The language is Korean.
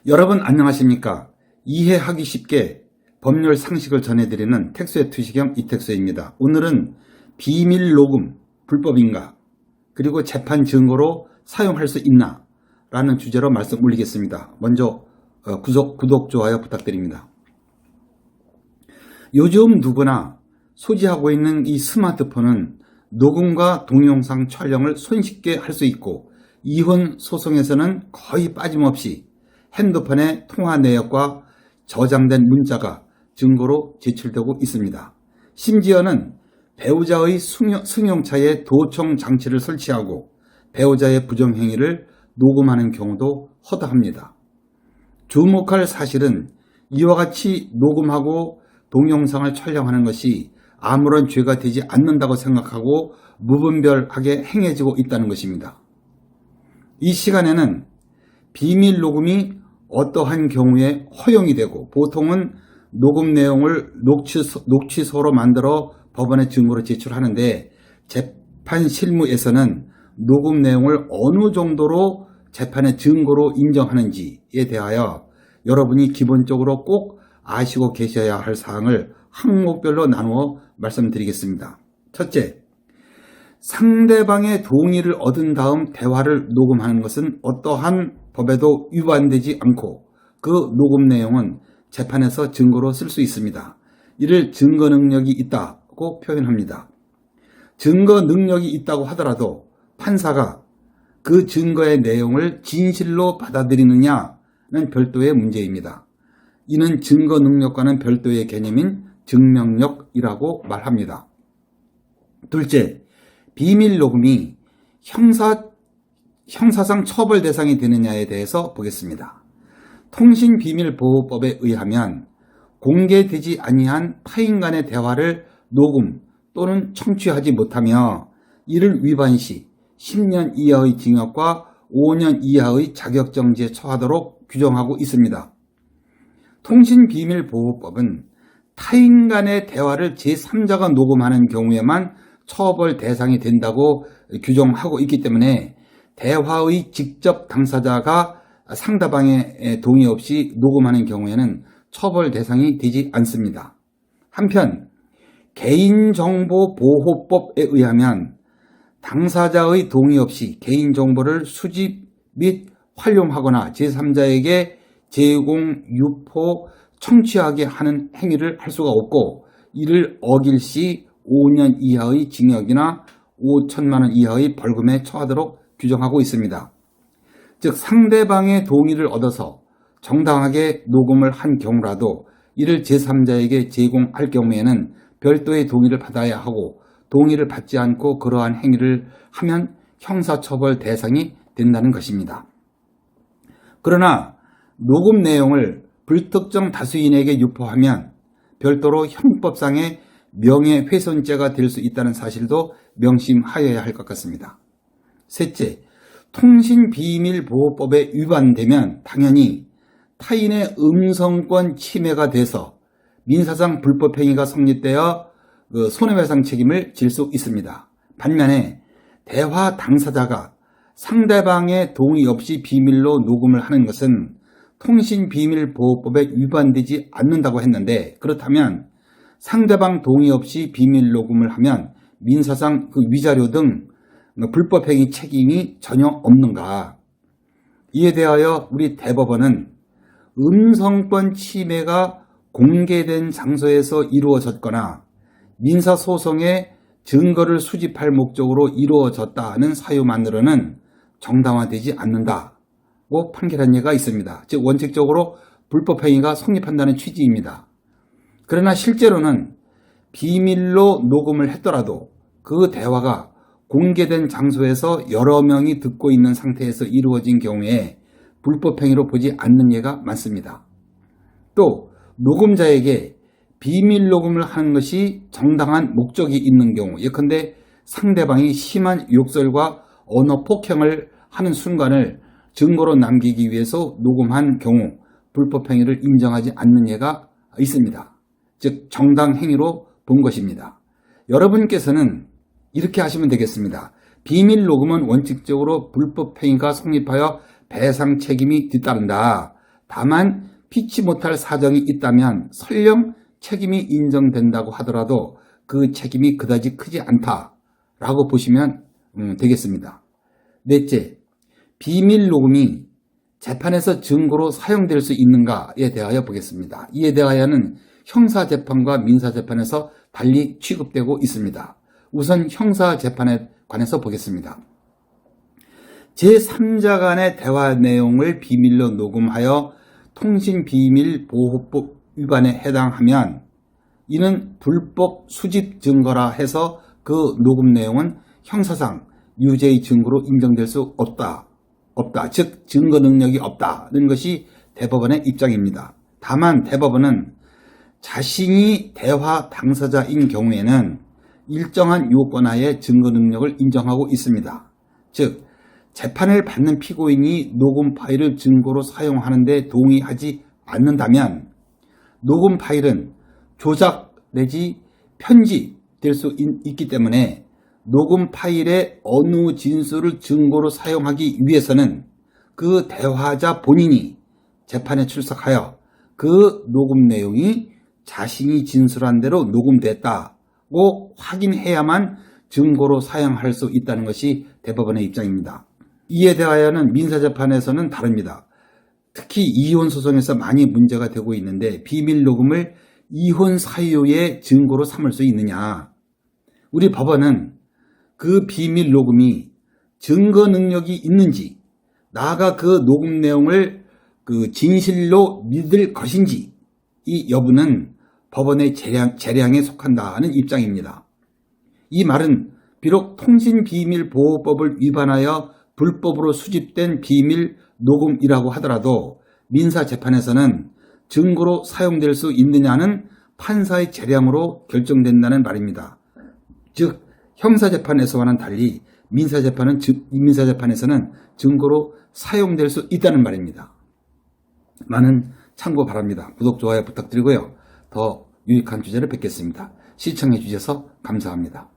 여러분 안녕하십니까? 이해하기 쉽게 법률 상식을 전해드리는 택수의 투시경 이택수입니다. 오늘은 비밀 녹음 불법인가? 그리고 재판 증거로 사용할 수 있나? 라는 주제로 말씀 올리겠습니다. 먼저 구독, 좋아요 부탁드립니다. 요즘 누구나 소지하고 있는 이 스마트폰은 녹음과 동영상 촬영을 손쉽게 할 수 있고 이혼 소송에서는 거의 빠짐없이 핸드폰의 통화 내역과 저장된 문자가 증거로 제출되고 있습니다. 심지어는 배우자의 승용차에 도청 장치를 설치하고 배우자의 부정행위를 녹음하는 경우도 허다합니다. 주목할 사실은 이와 같이 녹음하고 동영상을 촬영하는 것이 아무런 죄가 되지 않는다고 생각하고 무분별하게 행해지고 있다는 것입니다. 이 시간에는 비밀 녹음이 어떠한 경우에 허용이 되고 보통은 녹음 내용을 녹취서로 만들어 법원에 증거로 제출하는데 재판 실무에서는 녹음 내용을 어느 정도로 재판의 증거로 인정하는지에 대하여 여러분이 기본적으로 꼭 아시고 계셔야 할 사항을 항목별로 나누어 말씀드리겠습니다. 첫째, 상대방의 동의를 얻은 다음 대화를 녹음하는 것은 어떠한 법에도 위반되지 않고 그 녹음 내용은 재판에서 증거로 쓸 수 있습니다. 이를 증거 능력이 있다고 표현합니다. 증거 능력이 있다고 하더라도 판사가 그 증거의 내용을 진실로 받아들이느냐는 별도의 문제입니다. 이는 증거 능력과는 별도의 개념인 증명력이라고 말합니다. 둘째, 비밀 녹음이 형사상 처벌 대상이 되느냐에 대해서 보겠습니다. 통신비밀보호법에 의하면 공개되지 아니한 타인 간의 대화를 녹음 또는 청취하지 못하며 이를 위반 시 10년 이하의 징역과 5년 이하의 자격정지에 처하도록 규정하고 있습니다. 통신비밀보호법은 타인 간의 대화를 제3자가 녹음하는 경우에만 처벌 대상이 된다고 규정하고 있기 때문에 대화의 직접 당사자가 상대방의 동의 없이 녹음하는 경우에는 처벌 대상이 되지 않습니다. 한편 개인정보보호법에 의하면 당사자의 동의 없이 개인정보를 수집 및 활용하거나 제3자에게 제공, 유포, 청취하게 하는 행위를 할 수가 없고 이를 어길 시 5년 이하의 징역이나 5천만 원 이하의 벌금에 처하도록 규정하고 있습니다. 즉 상대방의 동의를 얻어서 정당하게 녹음을 한 경우라도 이를 제3자에게 제공할 경우에는 별도의 동의를 받아야 하고 동의를 받지 않고 그러한 행위를 하면 형사처벌 대상이 된다는 것입니다. 그러나 녹음 내용을 불특정 다수인에게 유포하면 별도로 형법상의 명예훼손죄가 될 수 있다는 사실도 명심하여야 할 것 같습니다. 셋째, 통신비밀보호법에 위반되면 당연히 타인의 음성권 침해가 돼서 민사상 불법행위가 성립되어 손해배상 책임을 질 수 있습니다. 반면에 대화 당사자가 상대방의 동의 없이 비밀로 녹음을 하는 것은 통신비밀보호법에 위반되지 않는다고 했는데 그렇다면 상대방 동의 없이 비밀 녹음을 하면 민사상 위자료 등 불법행위 책임이 전혀 없는가? 이에 대하여 우리 대법원은 음성권 침해가 공개된 장소에서 이루어졌거나 민사소송의 증거를 수집할 목적으로 이루어졌다는 사유만으로는 정당화되지 않는다고 판결한 예가 있습니다. 즉 원칙적으로 불법행위가 성립한다는 취지입니다. 그러나 실제로는 비밀로 녹음을 했더라도 그 대화가 공개된 장소에서 여러 명이 듣고 있는 상태에서 이루어진 경우에 불법행위로 보지 않는 예가 많습니다. 또 녹음자에게 비밀 녹음을 하는 것이 정당한 목적이 있는 경우 예컨대 상대방이 심한 욕설과 언어 폭행을 하는 순간을 증거로 남기기 위해서 녹음한 경우 불법행위를 인정하지 않는 예가 있습니다. 즉 정당행위로 본 것입니다. 여러분께서는 이렇게 하시면 되겠습니다. 비밀 녹음은 원칙적으로 불법행위가 성립하여 배상 책임이 뒤따른다. 다만 피치 못할 사정이 있다면 설령 책임이 인정된다고 하더라도 그 책임이 그다지 크지 않다라고 보시면 되겠습니다. 넷째, 비밀 녹음이 재판에서 증거로 사용될 수 있는가에 대하여 보겠습니다. 이에 대하여는 형사재판과 민사재판에서 달리 취급되고 있습니다. 우선 형사재판에 관해서 보겠습니다. 제3자 간의 대화 내용을 비밀로 녹음하여 통신비밀보호법 위반에 해당하면 이는 불법 수집 증거라 해서 그 녹음 내용은 형사상 유죄의 증거로 인정될 수 없다. 즉 증거 능력이 없다는 것이 대법원의 입장입니다. 다만 대법원은 자신이 대화 당사자인 경우에는 일정한 요건하에 증거 능력을 인정하고 있습니다. 즉 재판을 받는 피고인이 녹음 파일을 증거로 사용하는 데 동의하지 않는다면 녹음 파일은 조작 내지 편집될 수 있기 때문에 녹음 파일의 어느 진술을 증거로 사용하기 위해서는 그 대화자 본인이 재판에 출석하여 그 녹음 내용이 자신이 진술한 대로 녹음됐다고 확인해야만 증거로 사용할 수 있다는 것이 대법원의 입장입니다. 이에 대하여는 민사재판에서는 다릅니다. 특히 이혼 소송에서 많이 문제가 되고 있는데 비밀 녹음을 이혼 사유의 증거로 삼을 수 있느냐. 우리 법원은 그 비밀 녹음이 증거 능력이 있는지, 나아가 그 녹음 내용을 그 진실로 믿을 것인지 이 여부는 법원의 재량에 속한다는 입장입니다. 이 말은 비록 통신비밀보호법을 위반하여 불법으로 수집된 비밀 녹음이라고 하더라도 민사재판에서는 증거로 사용될 수 있느냐는 판사의 재량으로 결정된다는 말입니다. 즉 형사재판에서와는 달리 민사재판에서는 증거로 사용될 수 있다는 말입니다. 많은 참고 바랍니다. 구독, 좋아요 부탁드리고요. 더 유익한 주제를 뵙겠습니다. 시청해 주셔서 감사합니다.